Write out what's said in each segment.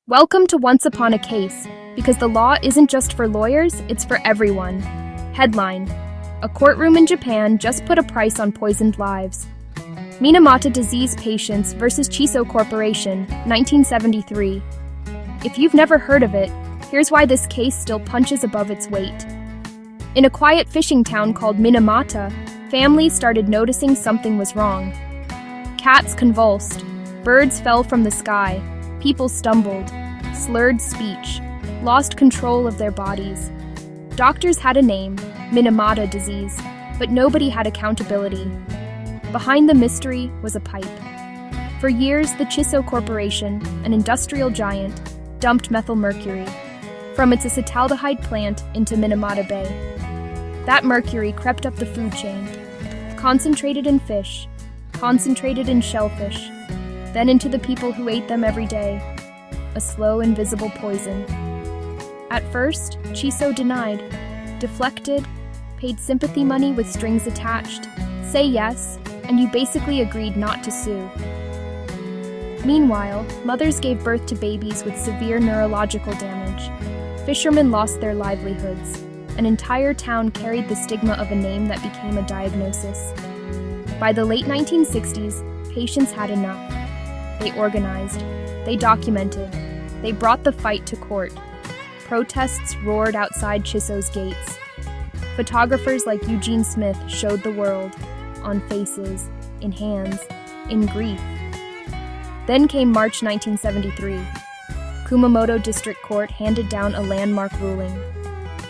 Welcome to Once Upon a Case, because the law isn't just for lawyers, it's for everyone. Headline: A courtroom in Japan just put a price on poisoned lives. Minamata Disease patients versus Chisso Corporation, 1973. If you've never heard of it, here's why this case still punches above its weight. In a quiet fishing town called Minamata, families started noticing something was wrong. Cats convulsed, birds fell from the sky, people stumbled, slurred speech, lost control of their bodies. Doctors had a name, Minamata Disease, but nobody had accountability. Behind the mystery was a pipe. For years, the Chisso Corporation, an industrial giant, dumped methylmercury from its acetaldehyde plant into Minamata Bay. That mercury crept up the food chain, concentrated in fish, concentrated in shellfish, then into the people who ate them every day. A slow, invisible poison. At first, Chisso denied, deflected, paid sympathy money with strings attached. Say yes, and you basically agreed not to sue. Meanwhile, mothers gave birth to babies with severe neurological damage. Fishermen lost their livelihoods. An entire town carried the stigma of a name that became a diagnosis. By the late 1960s, patients had enough. They organized, they documented, they brought the fight to court. Protests roared outside Chisso's gates. Photographers like Eugene Smith showed the world, on faces, in hands, in grief. Then came March 1973. Kumamoto District Court handed down a landmark ruling.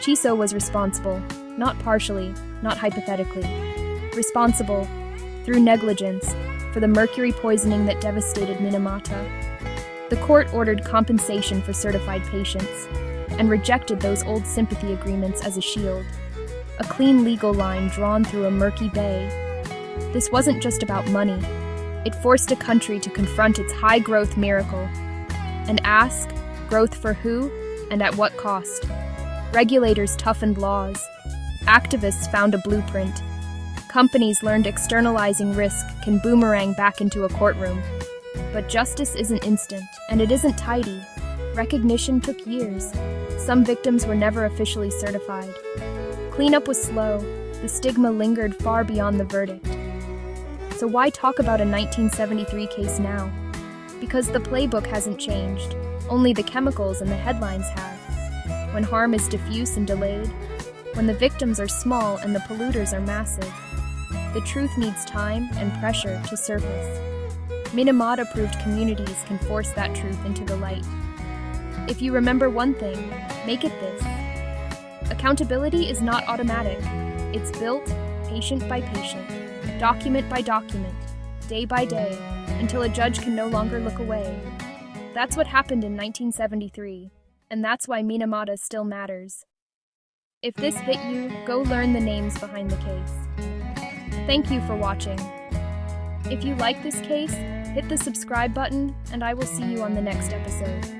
Chisso was responsible, not partially, not hypothetically. Responsible, through negligence, for the mercury poisoning that devastated Minamata. The court ordered compensation for certified patients and rejected those old sympathy agreements as a shield, a clean legal line drawn through a murky bay. This wasn't just about money. It forced a country to confront its high-growth miracle and ask, growth for who and at what cost? Regulators toughened laws. Activists found a blueprint. Companies learned externalizing risk can boomerang back into a courtroom. But justice isn't instant, and it isn't tidy. Recognition took years. Some victims were never officially certified. Cleanup was slow. The stigma lingered far beyond the verdict. So why talk about a 1973 case now? Because the playbook hasn't changed. Only the chemicals and the headlines have. When harm is diffuse and delayed, when the victims are small and the polluters are massive, the truth needs time and pressure to surface. Minamata proved communities can force that truth into the light. If you remember one thing, make it this. Accountability is not automatic. It's built patient by patient, document by document, day by day, until a judge can no longer look away. That's what happened in 1973, and that's why Minamata still matters. If this hit you, go learn the names behind the case. Thank you for watching. If you like this case, hit the subscribe button, and I will see you on the next episode.